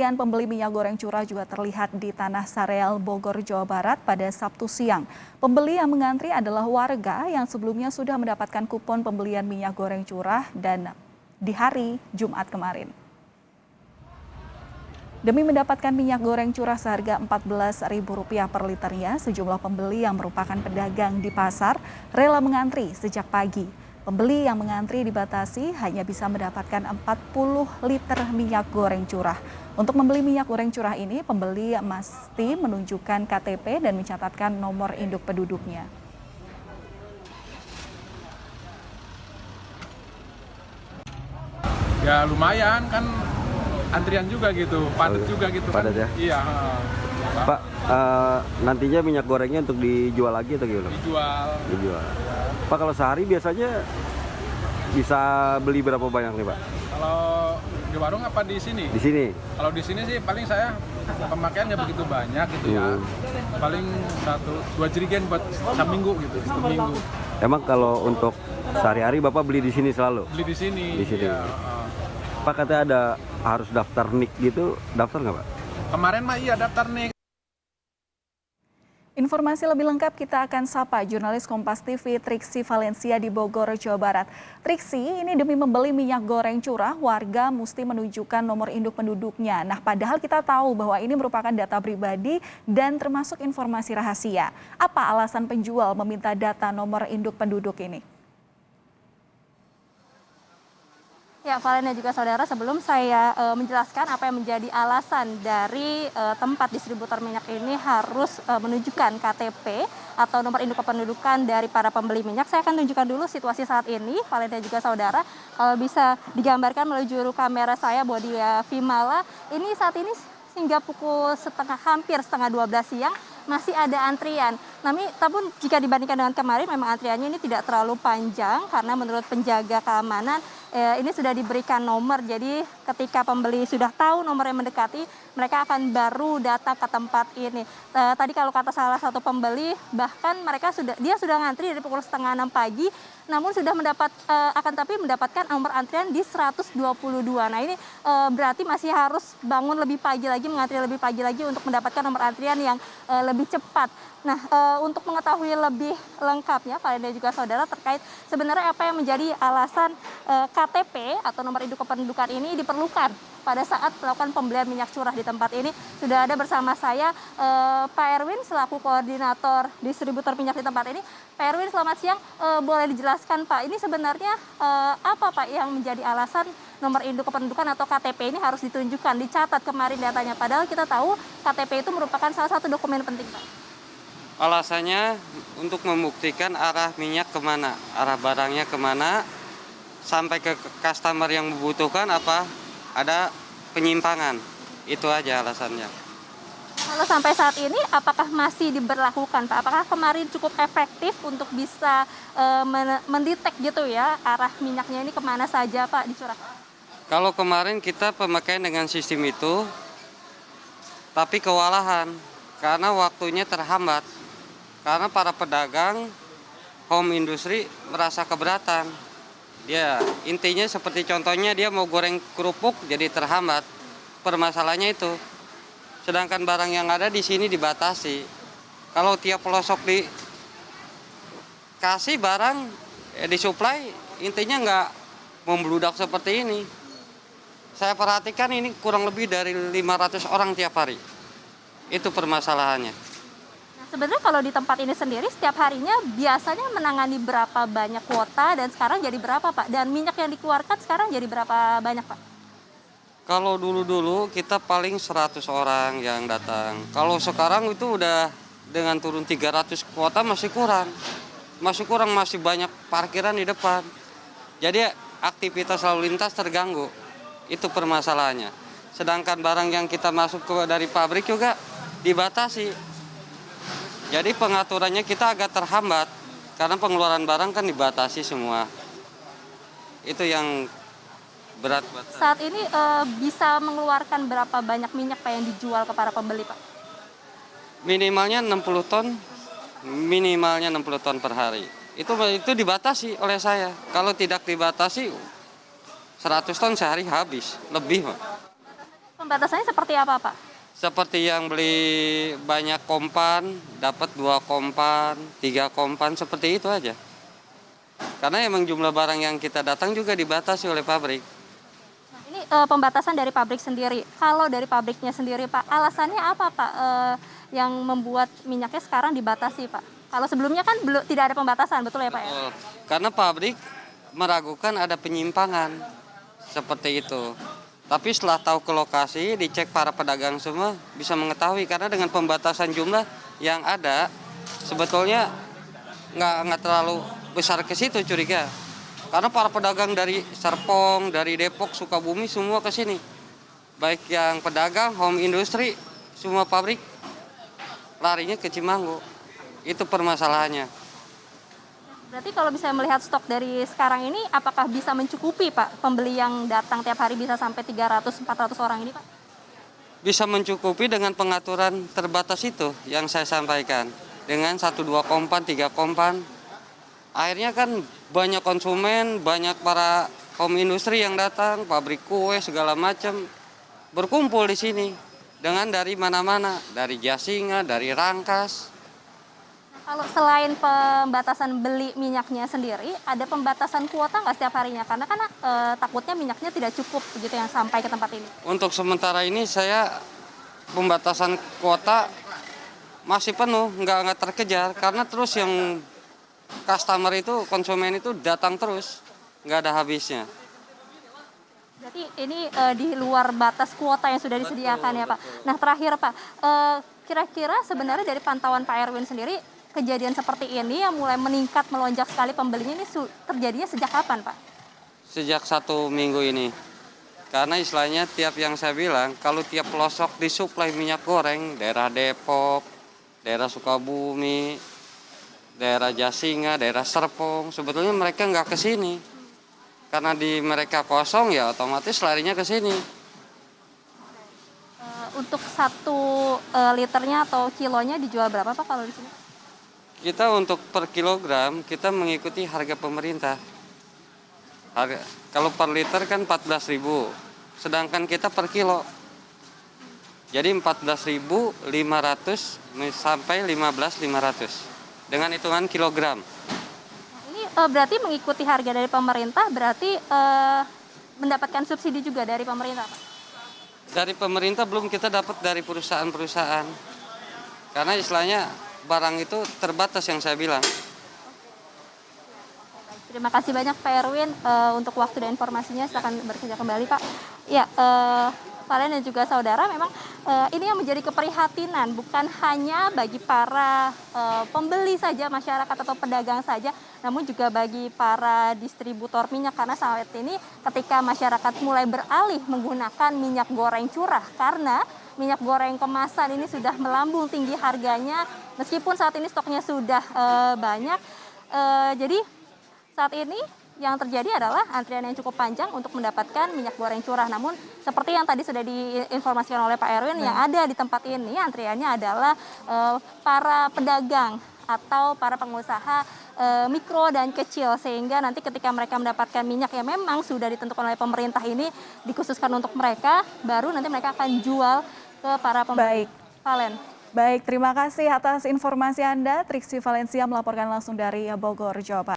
Antrian pembeli minyak goreng curah juga terlihat di Tanah Sareal, Bogor, Jawa Barat pada Sabtu siang. Pembeli yang mengantri adalah warga yang sebelumnya sudah mendapatkan kupon pembelian minyak goreng curah dan di hari Jumat kemarin. Demi mendapatkan minyak goreng curah seharga Rp14.000 per liternya, sejumlah pembeli yang merupakan pedagang di pasar rela mengantri sejak pagi. Pembeli yang mengantri dibatasi hanya bisa mendapatkan 40 liter minyak goreng curah. Untuk membeli minyak goreng curah ini, pembeli mesti menunjukkan KTP dan mencatatkan nomor induk penduduknya. Ya lumayan kan, antrian juga gitu, padat juga gitu. Padat kan? Ya? Iya. Pak, nantinya minyak gorengnya untuk dijual lagi atau gimana? Dijual. Pak, kalau sehari biasanya bisa beli berapa banyak nih, Pak? Kalau di warung apa di sini? Di sini. Kalau di sini sih paling saya pemakaian nggak begitu banyak gitu ya. Paling 1-2 jerigen buat seminggu gitu, seminggu. Emang kalau untuk sehari-hari Bapak beli di sini selalu? Beli di sini. Di sini. Ya. Pak, katanya ada harus daftar NIK gitu, daftar nggak, Pak? Kemarin mah iya daftar nih. Informasi lebih lengkap kita akan sapa jurnalis Kompas TV Triksi Valencia di Bogor, Jawa Barat. Triksi, ini demi membeli minyak goreng curah, warga mesti menunjukkan nomor induk penduduknya. Nah, padahal kita tahu bahwa ini merupakan data pribadi dan termasuk informasi rahasia. Apa alasan penjual meminta data nomor induk penduduk ini? Ya, Valen dan juga saudara, sebelum saya menjelaskan apa yang menjadi alasan dari tempat distributor minyak ini harus menunjukkan KTP atau nomor induk kependudukan dari para pembeli minyak, saya akan tunjukkan dulu situasi saat ini, Valen dan juga saudara. Kalau bisa digambarkan melalui juru kamera saya, Bodia Vimala, ini saat ini hingga pukul hampir setengah 12 siang, masih ada antrian. Namun jika dibandingkan dengan kemarin, memang antriannya ini tidak terlalu panjang karena menurut penjaga keamanan ini sudah diberikan nomor. Jadi ketika pembeli sudah tahu nomor yang mendekati, mereka akan baru datang ke tempat ini. Tadi kalau kata salah satu pembeli, bahkan dia sudah ngantri dari pukul setengah 6 pagi, namun sudah mendapatkan nomor antrian di 122. Nah, ini berarti masih harus bangun lebih pagi lagi, mengantri lebih pagi lagi untuk mendapatkan nomor antrian yang lebih cepat. Nah, untuk mengetahui lebih lengkapnya, Valen dan juga saudara, terkait sebenarnya apa yang menjadi alasan KTP atau nomor induk kependudukan ini diperlukan pada saat melakukan pembelian minyak curah di tempat ini. Sudah ada bersama saya Pak Erwin selaku koordinator distributor minyak di tempat ini. Pak Erwin, selamat siang. Boleh dijelaskan, Pak, ini sebenarnya apa, Pak, yang menjadi alasan nomor induk kependudukan atau KTP ini harus ditunjukkan, dicatat kemarin datanya, padahal kita tahu KTP itu merupakan salah satu dokumen penting, Pak? Alasannya untuk membuktikan arah minyak kemana, arah barangnya kemana, sampai ke customer yang membutuhkan apa ada penyimpangan. Itu aja alasannya. Kalau sampai saat ini, apakah masih diberlakukan, Pak? Apakah kemarin cukup efektif untuk bisa mendetek gitu ya, arah minyaknya ini kemana saja, Pak, dicurahkan? Kalau kemarin kita pemakaian dengan sistem itu, tapi kewalahan karena waktunya terhambat. Karena para pedagang home industri merasa keberatan. Dia intinya seperti contohnya dia mau goreng kerupuk jadi terhambat. Permasalahannya itu. Sedangkan barang yang ada di sini dibatasi. Kalau tiap pelosok dikasih barang disuplai, intinya nggak membludak seperti ini. Saya perhatikan ini kurang lebih dari 500 orang tiap hari. Itu permasalahannya. Sebenarnya kalau di tempat ini sendiri setiap harinya biasanya menangani berapa banyak kuota dan sekarang jadi berapa, Pak? Dan minyak yang dikeluarkan sekarang jadi berapa banyak, Pak? Kalau dulu kita paling 100 orang yang datang. Kalau sekarang itu udah dengan turun 300 kuota masih kurang. Masih banyak parkiran di depan. Jadi aktivitas lalu lintas terganggu. Itu permasalahannya. Sedangkan barang yang kita masuk dari pabrik juga dibatasi. Jadi pengaturannya kita agak terhambat karena pengeluaran barang kan dibatasi semua. Itu yang berat. Saat ini bisa mengeluarkan berapa banyak minyak, Pak, yang dijual ke para pembeli, Pak? Minimalnya 60 ton, minimalnya 60 ton per hari. Itu dibatasi oleh saya. Kalau tidak dibatasi 100 ton sehari habis, lebih, Pak. Pembatasannya seperti apa, Pak? Seperti yang beli banyak kompan, dapat 2 kompan, 3 kompan, seperti itu aja. Karena emang jumlah barang yang kita datang juga dibatasi oleh pabrik. Nah, ini pembatasan dari pabrik sendiri. Kalau dari pabriknya sendiri, Pak, alasannya apa, Pak, yang membuat minyaknya sekarang dibatasi, Pak? Kalau sebelumnya kan belum tidak ada pembatasan, betul ya, Pak ya? Betul. Karena pabrik meragukan ada penyimpangan seperti itu. Tapi setelah tahu ke lokasi, dicek para pedagang semua bisa mengetahui karena dengan pembatasan jumlah yang ada sebetulnya nggak terlalu besar ke situ curiga. Karena para pedagang dari Serpong, dari Depok, Sukabumi semua ke sini. Baik yang pedagang, home industry, semua pabrik larinya ke Cimanggu. Itu permasalahannya. Berarti kalau bisa melihat stok dari sekarang ini, apakah bisa mencukupi, Pak, pembeli yang datang tiap hari bisa sampai 300-400 orang ini, Pak? Bisa mencukupi dengan pengaturan terbatas itu yang saya sampaikan. Dengan 1-2 kompan, 3 kompan. Akhirnya kan banyak konsumen, banyak para home industry yang datang, pabrik kue, segala macam, berkumpul di sini. Dengan dari mana-mana, dari Jasinga, dari Rangkas. Kalau selain pembatasan beli minyaknya sendiri, ada pembatasan kuota nggak setiap harinya? Karena kan takutnya minyaknya tidak cukup begitu yang sampai ke tempat ini. Untuk sementara ini saya pembatasan kuota masih penuh, nggak terkejar. Karena terus yang customer itu, konsumen itu datang terus, nggak ada habisnya. Berarti ini di luar batas kuota yang sudah disediakan ya, Pak. Nah terakhir, Pak, kira-kira sebenarnya dari pantauan Pak Erwin sendiri, kejadian seperti ini yang mulai meningkat melonjak sekali pembelinya ini terjadinya sejak kapan, Pak? Sejak 1 minggu ini. Karena istilahnya tiap yang saya bilang, kalau tiap pelosok disuplai minyak goreng, daerah Depok, daerah Sukabumi, daerah Jasinga, daerah Serpong, sebetulnya mereka nggak ke sini. Karena di mereka kosong ya otomatis larinya ke sini. Untuk 1 liternya atau kilonya dijual berapa, Pak, kalau di sini? Kita untuk per kilogram kita mengikuti harga pemerintah. Kalau per liter kan 14.000, sedangkan kita per kilo. Jadi 14.500 sampai 15.500 dengan hitungan kilogram. Ini berarti mengikuti harga dari pemerintah, berarti mendapatkan subsidi juga dari pemerintah, Pak? Dari pemerintah belum, kita dapat dari perusahaan-perusahaan. Karena istilahnya barang itu terbatas yang saya bilang. Terima kasih banyak Pak Erwin untuk waktu dan informasinya. Silakan bekerja kembali, Pak. Ya, Valen dan juga saudara, memang ini yang menjadi keprihatinan bukan hanya bagi para pembeli saja, masyarakat atau pedagang saja, namun juga bagi para distributor minyak, karena saat ini ketika masyarakat mulai beralih menggunakan minyak goreng curah karena minyak goreng kemasan ini sudah melambung tinggi harganya, meskipun saat ini stoknya sudah banyak. Jadi saat ini yang terjadi adalah antrian yang cukup panjang untuk mendapatkan minyak goreng curah. Namun seperti yang tadi sudah diinformasikan oleh Pak Erwin, yang ada di tempat ini antriannya adalah para pedagang atau para pengusaha mikro dan kecil, sehingga nanti ketika mereka mendapatkan minyak yang memang sudah ditentukan oleh pemerintah ini dikhususkan untuk mereka, baru nanti mereka akan jual ke para pembeli. Baik. Valen. Baik, terima kasih atas informasi Anda. Triksi Valencia melaporkan langsung dari Bogor, Jawa Barat.